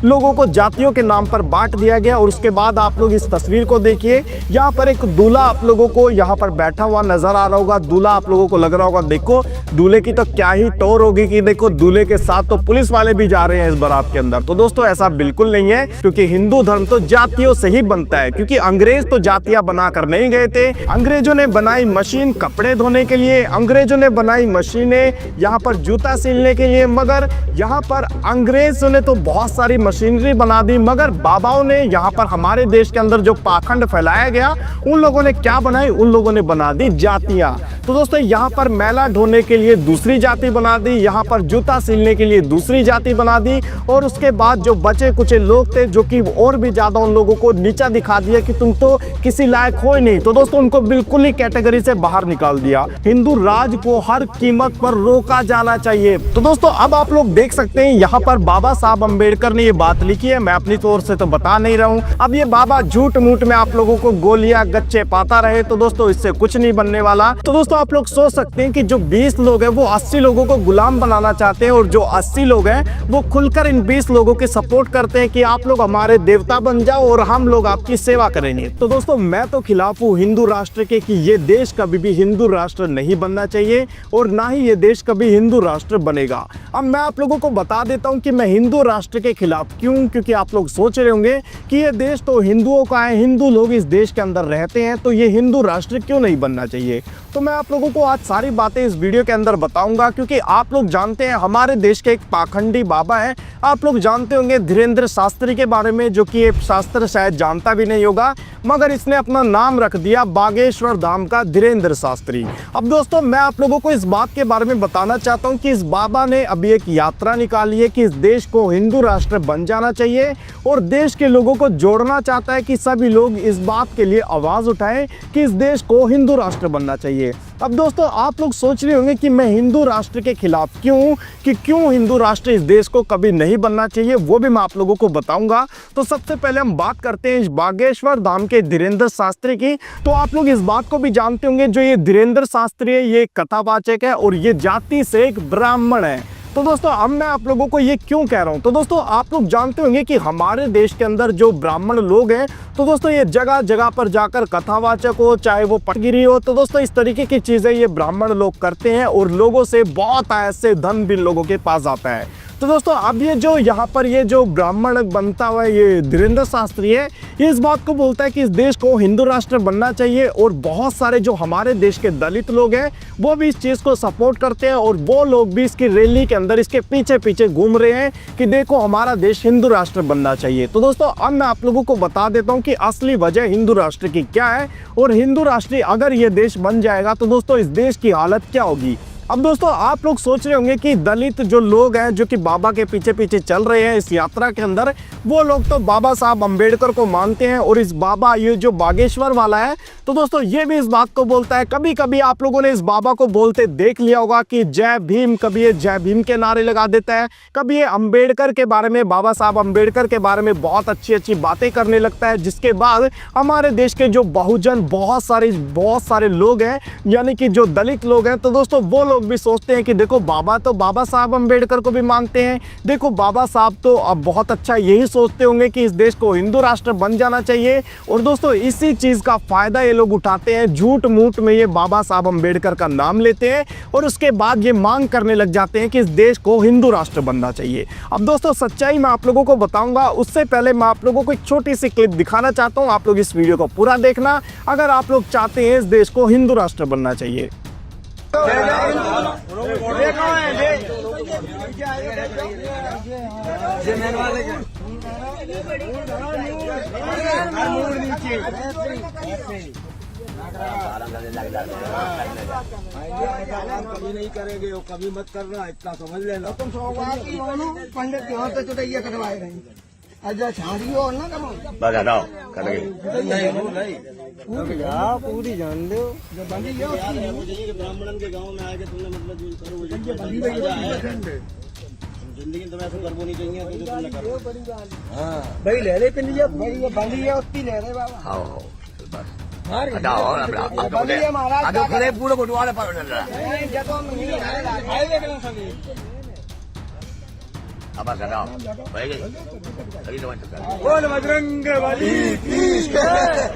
लोगों को जातियों के नाम पर बांट दिया गया। और उसके बाद आप लोग इस तस्वीर को देखिए, यहाँ पर एक दूल्हा आप लोगों को यहाँ पर बैठा हुआ नजर आ रहा होगा। दूल्हा आप लोगों को लग रहा होगा, देखो दूल्हे की तो क्या ही टौर होगी कि देखो दूल्हे के साथ तो पुलिस वाले भी जा रहे हैं इस बारात के अंदर। तो दोस्तों ऐसा बिल्कुल नहीं है, क्योंकि हिंदू धर्म तो जातियों से ही बनता है। क्योंकि अंग्रेज तो जातियां बनाकर नहीं गए थे, अंग्रेजों ने बनाई मशीन कपड़े धोने के लिए, अंग्रेजों ने बनाई मशीनें यहाँ पर जूता सिलने के लिए। मगर यहाँ पर अंग्रेजों ने तो बहुत सारी मशीनरी बना दी, मगर बाबाओं ने यहाँ पर हमारे देश के अंदर जो पाखंड फैलाया गया, उन लोगों ने क्या बनाई, उन लोगों ने बना दी जातियां। तो दोस्तों यहाँ पर मैला ढोने के लिए दूसरी जाति बना दी, यहाँ पर जूता सिलने के लिए दूसरी जाति बना दी। और उसके बाद जो बचे कुछ लोग थे जो कि और भी ज्यादा उन लोगों को नीचा दिखा दिया कि तुम तो किसी लायक हो ही नहीं। तो दोस्तों उनको बिल्कुल ही कैटेगरी से बाहर निकाल दिया। हिंदू राज को हर कीमत पर रोका जाना चाहिए। तो दोस्तों अब आप लोग देख सकते हैं यहाँ पर बाबा साहब अम्बेडकर ने ये बात लिखी है, मैं अपनी तौर से तो बता नहीं रहा हूँ। अब ये बाबा झूठ मूठ में आप लोगों को गोलियां गच्चे पाता रहे तो दोस्तों इससे कुछ नहीं बनने वाला। तो दोस्तों आप लोग सोच सकते हैं कि जो 20 लोग हैं वो 80 लोगों को गुलाम बनाना चाहते हैं, और जो 80 लोग हैं वो खुलकर इन 20 लोगों की सपोर्ट करते हैं कि आप लोग हमारे देवता बन जाओ और हम लोग आपकी सेवा करेंगे। तो दोस्तों मैं तो खिलाफ हूँ हिंदू राष्ट्र के कि ये देश कभी भी हिंदू राष्ट्र नहीं बनना चाहिए, और ना ही ये देश कभी हिंदू राष्ट्र बनेगा। अब मैं आप लोगों को बता देता हूँ कि मैं हिंदू राष्ट्र के खिलाफ क्यों, क्योंकि आप लोग सोच रहे होंगे कि ये देश तो हिंदुओं का है, हिंदू लोग इस देश के अंदर रहते हैं, तो ये हिंदू राष्ट्र क्यों नहीं बनना चाहिए। तो मैं आप लोगों को आज सारी बातें इस वीडियो के अंदर बताऊंगा, क्योंकि आप लोग जानते हैं हमारे देश के एक पाखंडी बाबा है, आप लोग जानते होंगे धीरेंद्र शास्त्री के बारे में, जो कि ये शास्त्र शायद जानता भी नहीं होगा, मगर इसने अपना नाम रख दिया बागेश्वर धाम का धीरेंद्र शास्त्री। अब दोस्तों मैं आप लोगों को इस बात के बारे में बताना चाहता हूं कि इस बाबा ने अभी एक यात्रा निकाली है कि इस देश को हिंदू राष्ट्र बन जाना चाहिए, और देश के लोगों को जोड़ना चाहता है कि सभी लोग इस बात के लिए आवाज उठाएं कि इस देश को हिंदू राष्ट्र बनना चाहिए। अब दोस्तों आप लोग सोच रहे होंगे कि मैं हिंदू राष्ट्र के खिलाफ क्यों, कि क्यों हिंदू राष्ट्र इस देश को कभी नहीं बनना चाहिए, वो भी मैं आप लोगों को बताऊंगा। तो सबसे पहले हम बात करते हैं इस बागेश्वर धाम के धीरेंद्र शास्त्री की। तो आप लोग इस बात को भी जानते होंगे, जो ये धीरेंद्र शास्त्री है ये कथावाचक है और ये जाति से एक ब्राह्मण है। तो दोस्तों अब मैं आप लोगों को ये क्यों कह रहा हूँ, तो दोस्तों आप लोग जानते होंगे कि हमारे देश के अंदर जो ब्राह्मण लोग हैं, तो दोस्तों ये जगह जगह पर जाकर कथावाचक हो, चाहे वो पटगिरी हो, तो दोस्तों इस तरीके की चीजें ये ब्राह्मण लोग करते हैं, और लोगों से बहुत ऐसे धन भी लोगों के पास आता है। तो दोस्तों अब ये जो यहाँ पर ये जो ब्राह्मण बनता हुआ ये धीरेंद्र शास्त्री है, ये इस बात को बोलता है कि इस देश को हिंदू राष्ट्र बनना चाहिए, और बहुत सारे जो हमारे देश के दलित लोग हैं वो भी इस चीज़ को सपोर्ट करते हैं, और वो लोग भी इसकी रैली के अंदर इसके पीछे पीछे घूम रहे हैं कि देखो हमारा देश हिंदू राष्ट्र बनना चाहिए। तो दोस्तों अब मैं आप लोगों को बता देता हूँ कि असली वजह हिंदू राष्ट्र की क्या है, और हिंदू राष्ट्र अगर ये देश बन जाएगा तो दोस्तों इस देश की हालत क्या होगी। अब दोस्तों आप लोग सोच रहे होंगे कि दलित जो लोग हैं जो कि बाबा के पीछे पीछे चल रहे हैं इस यात्रा के अंदर, वो लोग तो बाबा साहब अम्बेडकर को मानते हैं, और इस बाबा ये जो बागेश्वर वाला है तो दोस्तों ये भी इस बात को बोलता है। कभी कभी आप लोगों ने इस बाबा को बोलते देख लिया होगा कि जय भीम, कभी ये जय भीम के नारे लगा देता है, कभी ये अम्बेडकर के बारे में, बाबा साहब अम्बेडकर के बारे में बहुत अच्छी अच्छी बातें करने लगता है, जिसके बाद हमारे देश के जो बहुजन बहुत सारे लोग हैं, यानी कि जो दलित लोग हैं, तो दोस्तों वो लोग भी सोचते हैं कि देखो बाबा तो बाबा साहब अम्बेडकर को भी मानते हैं, देखो बाबा साहब तो अब बहुत अच्छा यही सोचते होंगे कि इस देश को हिंदू राष्ट्र बन जाना चाहिए। और दोस्तों इसी चीज का फायदा ये लोग उठाते हैं, झूठ मूठ में ये बाबा साहब अम्बेडकर का नाम लेते हैं, और उसके बाद ये मांग करने लग जाते हैं कि इस देश को हिंदू राष्ट्र बनना चाहिए। अब दोस्तों सच्चाई मैं आप लोगों को बताऊंगा, उससे पहले मैं आप लोगों को एक छोटी सी क्लिप दिखाना चाहता हूँ। आप लोग इस वीडियो को पूरा देखना अगर आप लोग चाहते हैं इस देश को हिंदू राष्ट्र बनना चाहिए। कभी नहीं करेंगे, कभी मत करना, इतना समझ लेना। तुम पंडित के हाथ से चुटैया करवाए रही, अच्छा छाड़ियो ना करो बस हटाओ कर पूरी जान दो जो बंदी है ब्राह्मणन के गांव में आके तुमने मतलब जिंदगी तुम्हें ऐसा करबो नहीं चाहिए तो तुमने करो भाई ले ले पिंडिया भाई ये बंदी है उसकी ले रहे बाबा हां बस हटाओ बंदी है महाराज आगे खड़े पूरे बटुआ पर चल रहा है जब हम नहीं आए देख लो सभी अब कराओ भाई अभी तो बोल बजरंग बली की जय।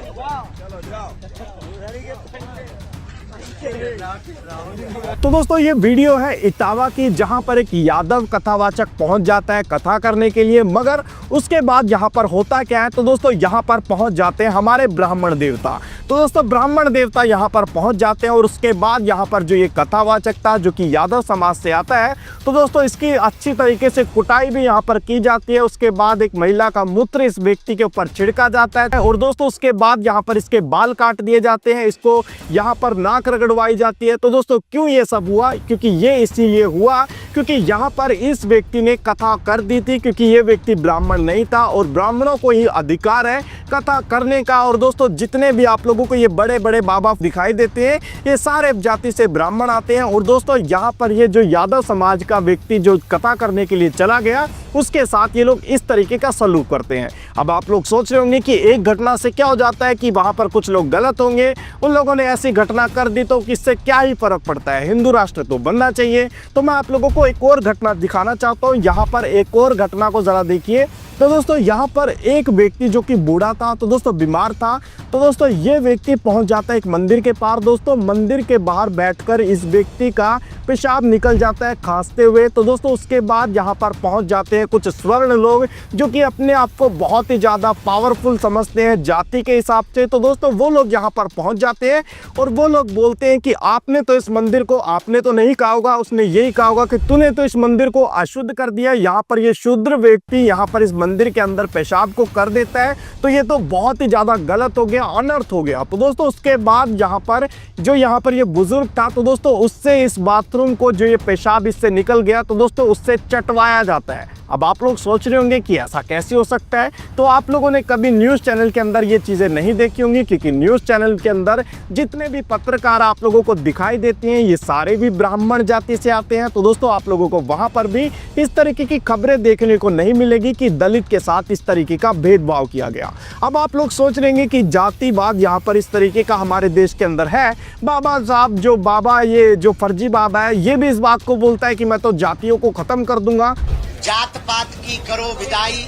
तो दोस्तों ये वीडियो है इटावा की, जहां पर एक यादव कथावाचक पहुंच जाता है कथा करने के लिए, मगर उसके बाद यहां पर होता क्या है, तो दोस्तों यहां पर पहुंच जाते हैं हमारे ब्राह्मण देवता। तो दोस्तों ब्राह्मण देवता यहां पर पहुंच जाते हैं और उसके बाद यहां पर जो ये कथावाचक था जो कि यादव समाज से आता है, तो दोस्तों इसकी अच्छी तरीके से कुटाई भी यहां पर की जाती है। उसके बाद एक महिला का मूत्र इस व्यक्ति के ऊपर छिड़का जाता है और दोस्तों उसके बाद यहां पर इसके बाल काट दिए जाते हैं, इसको यहां पर नाक रगड़वाई जाती है। तो दोस्तों क्यों ये सब हुआ, क्योंकि ये इसलिए हुआ क्योंकि यहाँ पर इस व्यक्ति ने कथा कर दी थी, क्योंकि ये व्यक्ति ब्राह्मण नहीं था और ब्राह्मणों को ही अधिकार है कथा करने का। और दोस्तों जितने भी आप लोगों को ये बड़े बड़े बाबा दिखाई देते हैं ये सारे जाति से ब्राह्मण आते हैं। और दोस्तों यहाँ पर ये जो यादव समाज का व्यक्ति जो कथा करने के लिए चला गया उसके साथ ये लोग इस तरीके का सलूक करते हैं। अब आप लोग सोच रहे होंगे कि एक घटना से क्या हो जाता है कि वहाँ पर कुछ लोग गलत होंगे, उन लोगों ने ऐसी घटना कर दी तो इससे क्या ही फर्क पड़ता है, हिंदू राष्ट्र तो बनना चाहिए। तो मैं आप लोगों को एक और घटना दिखाना चाहता हूँ। यहाँ पर एक और घटना को ज़रा देखिए। तो दोस्तों यहाँ पर एक व्यक्ति जो कि बूढ़ा था, तो दोस्तों बीमार था, तो दोस्तों ये व्यक्ति पहुंच जाता है एक मंदिर के पार। दोस्तों मंदिर के बाहर बैठकर इस व्यक्ति का पेशाब निकल जाता है खांसते हुए। तो दोस्तों उसके बाद यहाँ पर पहुंच जाते हैं कुछ स्वर्ण लोग जो कि अपने आप को बहुत ही ज़्यादा पावरफुल समझते हैं जाति के हिसाब से। तो दोस्तों वो लोग यहाँ पर पहुँच जाते हैं और वो लोग बोलते हैं कि आपने तो इस मंदिर को, आपने तो नहीं कहा होगा, उसने यही कहा होगा कि तूने तो इस मंदिर को अशुद्ध कर दिया। यहाँ पर ये शूद्र व्यक्ति यहाँ पर इस मंदिर के अंदर पेशाब को कर देता है, तो ये तो बहुत ही ज़्यादा गलत हो गया, अनर्थ हो गया। तो दोस्तों उसके बाद यहाँ पर ये बुजुर्ग था, तो दोस्तों उससे इस बाथरूम को जो ये पेशाब इससे निकल गया, तो दोस्तों उससे चटवाया जाता है। अब आप लोग सोच रहे होंगे कि ऐसा कैसे हो सकता है, तो आप लोगों ने कभी न्यूज़ चैनल के अंदर ये चीज़ें नहीं देखी होंगी, क्योंकि न्यूज़ चैनल के अंदर जितने भी पत्रकार आप लोगों को दिखाई देते हैं ये सारे भी ब्राह्मण जाति से आते हैं। तो दोस्तों आप लोगों को वहाँ पर भी इस तरीके की खबरें देखने को नहीं मिलेगी कि दलित के साथ इस तरीके का भेदभाव किया गया। अब आप लोग सोच रहे हैं कि जातिवाद यहाँ पर इस तरीके का हमारे देश के अंदर है। बाबा साहब जो बाबा, ये जो फर्जी बाबा है, ये भी इस बात को बोलता है कि मैं तो जातियों को खत्म कर दूंगा, जात पात की करो विदाई,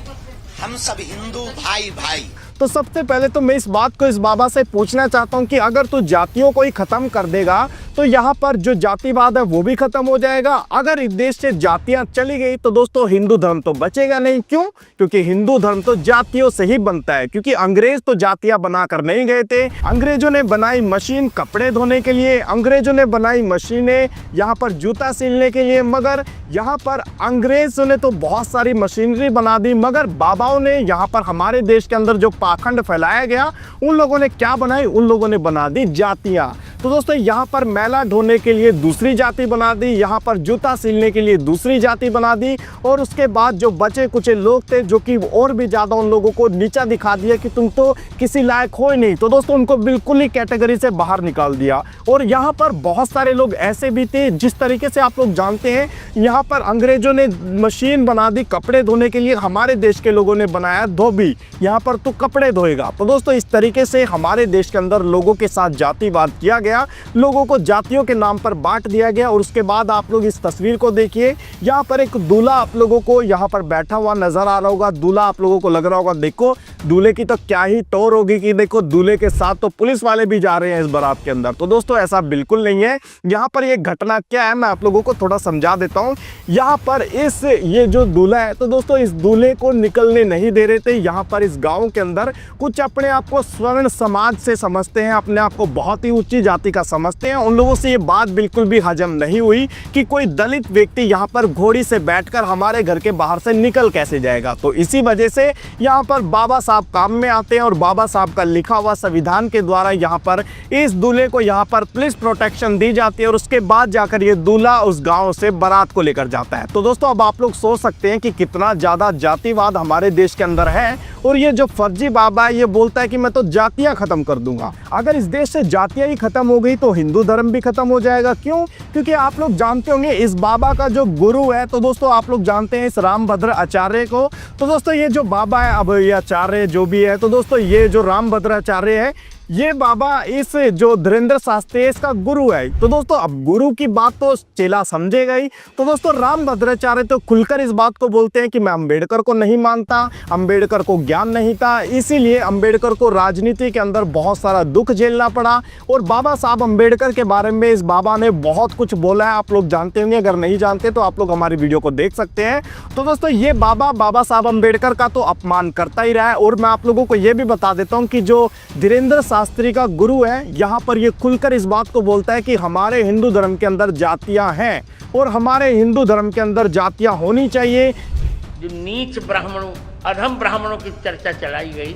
हम सब हिंदू भाई भाई। तो सबसे पहले तो मैं इस बात को इस बाबा से पूछना चाहता हूं कि अगर तू जातियों को ही खत्म कर देगा तो यहाँ पर जो जातिवाद है वो भी खत्म हो जाएगा। अगर इस देश से जातियां चली गई तो दोस्तों हिंदू धर्म तो बचेगा नहीं। क्यों? क्योंकि हिंदू धर्म तो जातियों से ही बनता है, क्योंकि अंग्रेज तो जातियां बनाकर नहीं गए थे। अंग्रेजों ने बनाई मशीन कपड़े धोने के लिए, अंग्रेजों ने बनाई मशीनें यहाँ पर जूता सिलने के लिए, मगर यहाँ पर अंग्रेजों ने तो बहुत सारी मशीनरी बना दी, मगर बाबाओं ने यहाँ पर हमारे देश के अंदर जो पाखंड फैलाया गया, उन लोगों ने क्या बनाई, उन लोगों ने बना दी जातियाँ। तो दोस्तों यहाँ पर मैला ढोने के लिए दूसरी जाति बना दी, यहाँ पर जूता सिलने के लिए दूसरी जाति बना दी, और उसके बाद जो बचे कुछ लोग थे जो कि और भी ज़्यादा उन लोगों को नीचा दिखा दिया कि तुम तो किसी लायक हो ही नहीं, तो दोस्तों उनको बिल्कुल ही कैटेगरी से बाहर निकाल दिया। और यहाँ पर बहुत सारे लोग ऐसे भी थे, जिस तरीके से आप लोग जानते हैं यहाँ पर अंग्रेजों ने मशीन बना दी कपड़े धोने के लिए, हमारे देश के लोगों ने बनाया धोबी, यहाँ पर तो कपड़े धोएगा। तो दोस्तों इस तरीके से हमारे देश के अंदर लोगों के साथ जातिवाद किया गया, लोगों को जातियों के नाम पर बांट दिया गया। और उसके बाद आप लोग इस तस्वीर को देखिए, यहाँ पर एक दूल्हा आप लोगों को यहाँ पर बैठा हुआ नजर आ रहा होगा। दूल्हा आप लोगों को लग रहा होगा, देखो दूल्हे की तो क्या ही टौर होगी कि देखो दूल्हे के साथ तो पुलिस वाले भी जा रहे हैं इस बारात के अंदर। तो दोस्तों ऐसा बिल्कुल नहीं है। यहाँ पर ये घटना क्या है मैं आप लोगों को थोड़ा समझा देता हूँ। यहाँ पर ये जो दूल्हा है, तो दोस्तों इस दूल्हे को निकलने नहीं दे रहे थे। यहाँ पर इस गाँव के अंदर कुछ अपने आप को स्वर्ण समाज से समझते हैं, अपने आप को बहुत ही ऊंची जाति का समझते हैं, उन लोगों से ये बात बिल्कुल भी हजम नहीं हुई कि कोई दलित व्यक्ति यहाँ पर घोड़ी से बैठकर हमारे घर के बाहर से निकल कैसे जाएगा। तो इसी वजह से यहाँ पर बाबा साहब काम में आते हैं और बाबा साहब का लिखा हुआ संविधान के द्वारा यहाँ पर इस दूल्हे को यहाँ पर पुलिस प्रोटेक्शन दी जाती है, और उसके बाद जाकर ये दूल्हा उस गाँव से बारात को लेकर जाता है। तो दोस्तों अब आप लोग सोच सकते हैं कि कितना ज़्यादा जातिवाद हमारे देश के अंदर है। और ये जो फर्जी बाबा है ये बोलता है कि मैं तो जातियाँ खत्म कर दूंगा। अगर इस देश से जातियाँ ही खत्म हो गई तो हिंदू धर्म भी खत्म हो जाएगा। क्यों? क्योंकि आप लोग जानते होंगे इस बाबा का जो गुरु है, तो दोस्तों आप लोग जानते हैं इस रामभद्र आचार्य को। तो दोस्तों ये जो बाबा है, अब ये आचार्य जो भी है, तो दोस्तों ये जो रामभद्र आचार्य है, ये बाबा इस जो धीरेन्द्र शास्त्री है इसका गुरु है। तो दोस्तों अब गुरु की बात तो चेला समझेगा ही। तो दोस्तों रामभद्राचार्य तो खुलकर इस बात को बोलते हैं कि मैं अंबेडकर को नहीं मानता, अंबेडकर को ज्ञान नहीं था, इसीलिए अंबेडकर को राजनीति के अंदर बहुत सारा दुख झेलना पड़ा। और बाबा साहब अंबेडकर के बारे में इस बाबा ने बहुत कुछ बोला है, आप लोग जानते होंगे, अगर नहीं जानते तो आप लोग हमारी वीडियो को देख सकते हैं। तो दोस्तों ये बाबा साहब अंबेडकर का तो अपमान करता ही रहा है। और मैं आप लोगों को ये भी बता देता हूँ कि जो धीरेन्द्र शास्त्री का गुरु है यहाँ पर ये खुलकर इस बात को बोलता है कि हमारे हिंदू धर्म के अंदर जातियाँ हैं और हमारे हिंदू धर्म के अंदर जातियाँ होनी चाहिए। जो नीच ब्राह्मणों, अधम ब्राह्मणों की चर्चा चलाई गई,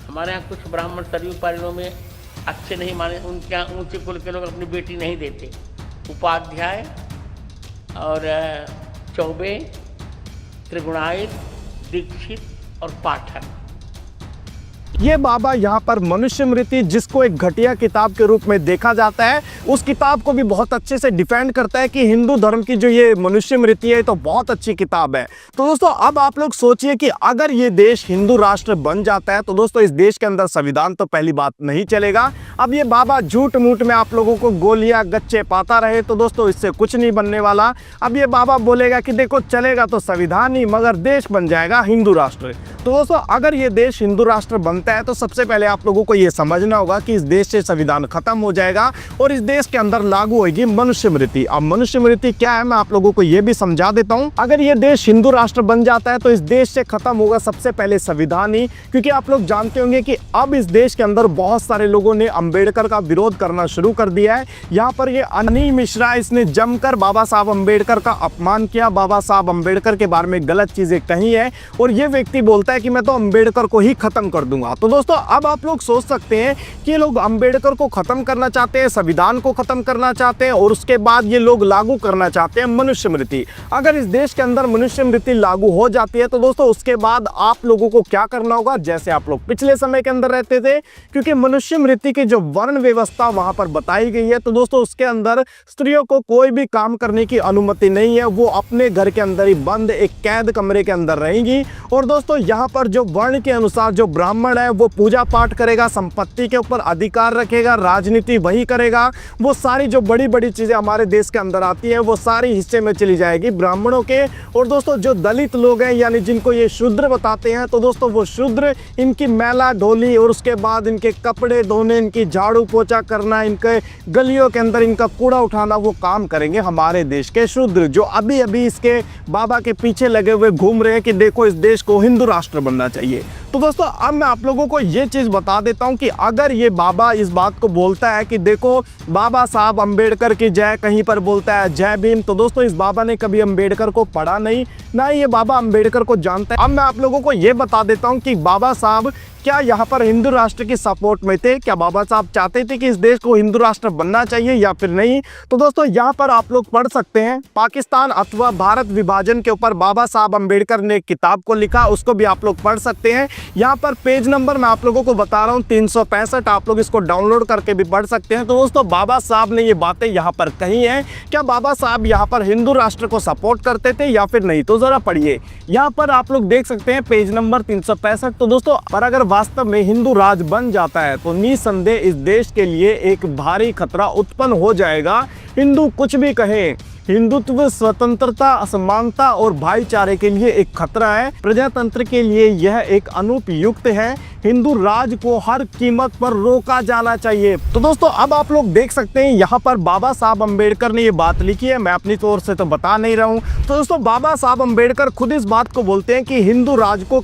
हमारे यहाँ कुछ ब्राह्मण सरयू पारियों में अच्छे नहीं माने, उनके यहाँ ऊंचे कुल के लोग अपनी बेटी नहीं देते। उपाध्याय और चौबे, त्रिगुणायत, दीक्षित और पाठक। ये बाबा यहाँ पर मनुस्मृति, जिसको एक घटिया किताब के रूप में देखा जाता है, उस किताब को भी बहुत अच्छे से डिफेंड करता है कि हिंदू धर्म की जो ये मनुस्मृति है तो बहुत अच्छी किताब है। तो दोस्तों अब आप लोग सोचिए कि अगर ये देश हिंदू राष्ट्र बन जाता है तो दोस्तों इस देश के अंदर संविधान तो पहली बात नहीं चलेगा। अब ये बाबा झूठ मूठ में आप लोगों को गोलियां गच्चे पाता रहे तो दोस्तों इससे कुछ नहीं बनने वाला। अब ये बाबा बोलेगा कि देखो चलेगा तो संविधान ही, मगर देश बन जाएगा हिंदू राष्ट्र। तो दोस्तों अगर ये देश हिंदू राष्ट्र बनता है तो सबसे पहले आप लोगों को ये समझना होगा कि इस देश से संविधान खत्म हो जाएगा और इस देश के अंदर लागू होगी मनुस्मृति। अब मनुस्मृति क्या है मैं आप लोगों को ये भी समझा देता हूँ। अगर ये देश हिंदू राष्ट्र बन जाता है तो इस देश से खत्म होगा सबसे पहले संविधान ही, क्योंकि आप लोग जानते होंगे कि अब इस देश के अंदर बहुत सारे लोगों ने अंबेडकर का विरोध करना शुरू कर दिया है। यहाँ पर ये अनिल मिश्रा, इसने जमकर बाबा साहब अंबेडकर का अपमान किया, बाबा साहब अंबेडकर के बारे में गलत चीजें कही है और ये व्यक्ति बोलता है कि मैं तो अंबेडकर को ही खत्म कर दूंगा। तो दोस्तों अब आप लोग सोच सकते हैं कि ये लोग अंबेडकर को खत्म करना चाहते हैं, संविधान को खत्म करना चाहते हैं और उसके बाद ये लोग लागू करना चाहते हैं मनुस्मृति। अगर इस देश के अंदर मनुस्मृति लागू हो जाती है तो दोस्तों उसके बाद आप लोगों को क्या करना होगा, जैसे आप लोग पिछले समय के अंदर रहते थे, क्योंकि मनुस्मृति की जो वर्ण व्यवस्था वहां पर बताई गई है तो दोस्तों उसके अंदर स्त्रियों को कोई भी काम करने की अनुमति नहीं है, वो अपने घर के अंदर ही बंद एक कैद कमरे के अंदर रहेंगी। और दोस्तों यहाँ पर जो वर्ण के अनुसार जो ब्राह्मण है वो पूजा पाठ करेगा, संपत्ति के ऊपर अधिकार रखेगा, राजनीति वही करेगा, वो सारी जो बड़ी बड़ी चीजें हमारे देश के अंदर आती है वो सारी हिस्से में चली जाएगी ब्राह्मणों के। और दोस्तों जो दलित लोग हैं यानी जिनको ये शूद्र बताते हैं तो दोस्तों वो शूद्र, इनकी मैला ढोली और उसके बाद इनके कपड़े धोने, इनकी झाड़ू पोछा करना, इनके गलियों के अंदर इनका कूड़ा उठाना, वो काम करेंगे हमारे देश के शूद्र, जो अभी अभी इसके बाबा के पीछे लगे हुए घूम रहे हैं कि देखो इस देश को हिंदू राष्ट्र बनना चाहिए। तो दोस्तों अब मैं आप लोगों को ये चीज़ बता देता हूँ कि अगर ये बाबा इस बात को बोलता है कि देखो बाबा साहब अंबेडकर की जय, कहीं पर बोलता है जय भीम, तो दोस्तों इस बाबा ने कभी अंबेडकर को पढ़ा नहीं, ना ही ये बाबा अंबेडकर को जानता है। अब मैं आप लोगों को ये बता देता हूँ कि बाबा साहब क्या यहाँ पर हिंदू राष्ट्र की सपोर्ट में थे, क्या बाबा साहब चाहते थे कि इस देश को हिंदू राष्ट्र बनना चाहिए या फिर नहीं। तो दोस्तों यहाँ पर आप लोग पढ़ सकते हैं, पाकिस्तान अथवा भारत विभाजन के ऊपर बाबा साहब अंबेडकर ने एक किताब को लिखा, उसको भी आप लोग पढ़ सकते हैं। यहाँ पर पेज नंबर मैं आप लोगों को बता रहा हूँ 365, आप लोग इसको डाउनलोड करके भी पढ़ सकते हैं। तो दोस्तों बाबा साहब ने ये बातें यहाँ पर कही हैं, क्या बाबा साहब यहाँ पर हिंदू राष्ट्र को सपोर्ट करते थे या फिर नहीं, तो जरा पढ़िए। यहाँ पर आप लोग देख सकते हैं पेज नंबर 365। तो दोस्तों पर अगर वास्तव में हिंदू राज बन जाता है तो निसंदेह इस देश के लिए एक भारी खतरा उत्पन्न हो जाएगा। हिंदू कुछ भी कहे, हिंदुत्व स्वतंत्रता, असमानता और भाईचारे के लिए एक खतरा है, प्रजातंत्र के लिए यह एक अनुपयुक्त है, हिंदू राज को हर कीमत पर रोका जाना चाहिए। तो दोस्तों अब आप लोग देख सकते हैं यहाँ पर बाबा साहब अंबेडकर ने ये बात लिखी है, मैं अपनी तौर से तो बता नहीं रहा हूँ। तो दोस्तों बाबा साहब अंबेडकर खुद इस बात को बोलते हैं कि हिंदू राज को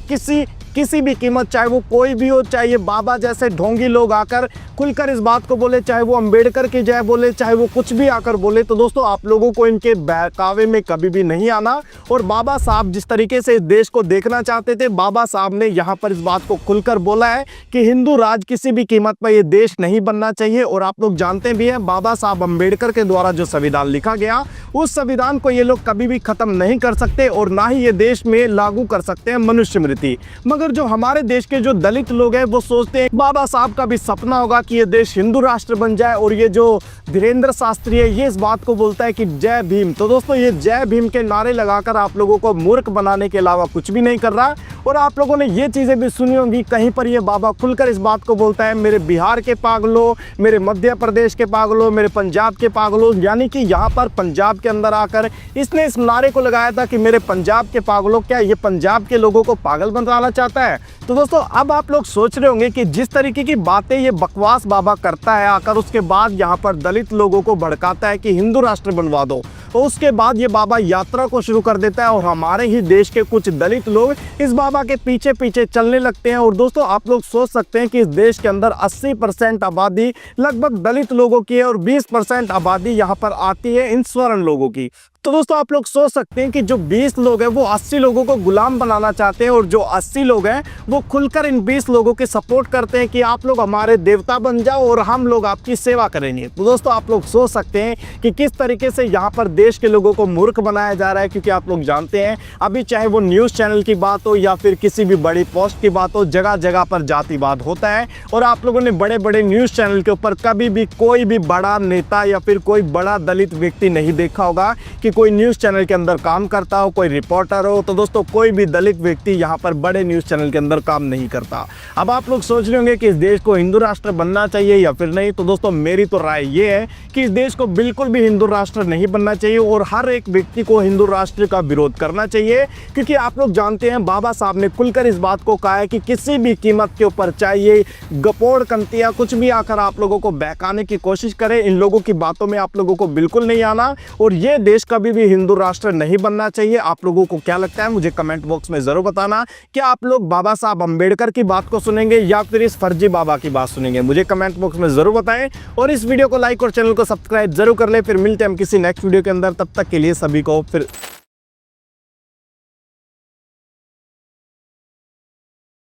किसी भी कीमत, चाहे वो कोई भी हो, चाहे ये बाबा जैसे ढोंगी लोग आकर खुलकर इस बात को बोले, चाहे वो अंबेडकर की जय बोले, चाहे वो कुछ भी आकर बोले, तो दोस्तों आप लोगों को इनके बहकावे में कभी भी नहीं आना। और बाबा साहब जिस तरीके से इस देश को देखना चाहते थे, बाबा साहब ने यहाँ पर इस बात को खुलकर बोला है कि हिंदू राज किसी भी कीमत पर ये देश नहीं बनना चाहिए। और आप लोग जानते भी हैं बाबा साहब अंबेडकर के द्वारा जो संविधान लिखा गया, उस संविधान को ये लोग कभी भी खत्म नहीं कर सकते और ना ही ये देश में लागू कर सकते हैं मनुस्मृति। मगर मगर जो हमारे देश के जो दलित लोग हैं वो सोचते हैं बाबा साहब का भी सपना होगा कि ये देश हिंदू राष्ट्र बन जाए, और ये जो धीरेन्द्र शास्त्री है ये इस बात को बोलता है कि जय भीम। तो दोस्तों ये जय भीम के नारे लगाकर आप लोगों को मूर्ख बनाने के अलावा कुछ भी नहीं कर रहा। और आप लोगों ने ये चीज़ें भी सुनी होंगी, कहीं पर ये बाबा खुलकर इस बात को बोलता है, मेरे बिहार के पागलों, मेरे मध्य प्रदेश के पागलों, मेरे पंजाब के पागलों, यानी कि यहाँ पर पंजाब के अंदर आकर इसने इस नारे को लगाया था कि मेरे पंजाब के पागलों। क्या ये पंजाब के लोगों को पागल बनाना चाहता है? तो दोस्तों अब आप लोग सोच रहे होंगे कि जिस तरीके की बातें ये बकवास बाबा करता है आकर, उसके बाद यहाँ पर दलित लोगों को भड़काता है कि हिंदू राष्ट्र बनवा दो, तो उसके बाद ये बाबा यात्रा को शुरू कर देता है और हमारे ही देश के कुछ दलित लोग इस बाबा के पीछे पीछे चलने लगते हैं। और दोस्तों आप लोग सोच सकते हैं कि इस देश के अंदर 80% आबादी लगभग दलित लोगों की है और 20% आबादी यहाँ पर आती है इन स्वर्ण लोगों की। तो दोस्तों आप लोग सोच सकते हैं कि जो 20 लोग हैं वो 80 लोगों को गुलाम बनाना चाहते हैं, और जो 80 लोग हैं वो खुलकर इन 20 लोगों के सपोर्ट करते हैं कि आप लोग हमारे देवता बन जाओ और हम लोग आपकी सेवा करेंगे। तो दोस्तों आप लोग सोच सकते हैं कि किस तरीके से यहाँ पर देश के लोगों को मूर्ख बनाया जा रहा है, क्योंकि आप लोग जानते हैं अभी चाहे वो न्यूज़ चैनल की बात हो या फिर किसी भी बड़ी पोस्ट की बात हो, जगह जगह पर जातिवाद होता है। और आप लोगों ने बड़े बड़े न्यूज़ चैनल के ऊपर कभी भी कोई भी बड़ा नेता या फिर कोई बड़ा दलित व्यक्ति नहीं देखा होगा कि कोई न्यूज़ चैनल के अंदर काम करता हो, कोई रिपोर्टर हो। तो दोस्तों कोई भी दलित व्यक्ति यहाँ पर बड़े न्यूज़ चैनल के अंदर काम नहीं करता। अब आप लोग सोच रहे होंगे कि इस देश को हिंदू राष्ट्र बनना चाहिए या फिर नहीं। तो दोस्तों मेरी तो राय ये है कि इस देश को बिल्कुल भी हिंदू राष्ट्र नहीं बनना चाहिए और हर एक व्यक्ति को हिंदू राष्ट्र का विरोध करना चाहिए, क्योंकि आप लोग जानते हैं बाबा साहब ने खुलकर इस बात को कहा है कि किसी भी कीमत के ऊपर चाहिए गपोड़ कंतिया कुछ भी आकर आप लोगों को बहकाने की कोशिश करें, इन लोगों की बातों में आप लोगों को बिल्कुल नहीं आना, और ये देश कभी भी हिंदू राष्ट्र नहीं बनना चाहिए। आप लोगों को क्या लगता है मुझे कमेंट बॉक्स में जरूर बताना। क्या आप लोग बाबा साहब अंबेडकर की बात को सुनेंगे या फिर इस फर्जी बाबा की बात सुनेंगे? मुझे कमेंट बॉक्स में जरूर बताएं, और इस वीडियो को लाइक और चैनल को सब्सक्राइब जरूर कर ले। फिर मिलते हैं हम किसी नेक्स्ट वीडियो के अंदर, तब तक के लिए सभी को फिर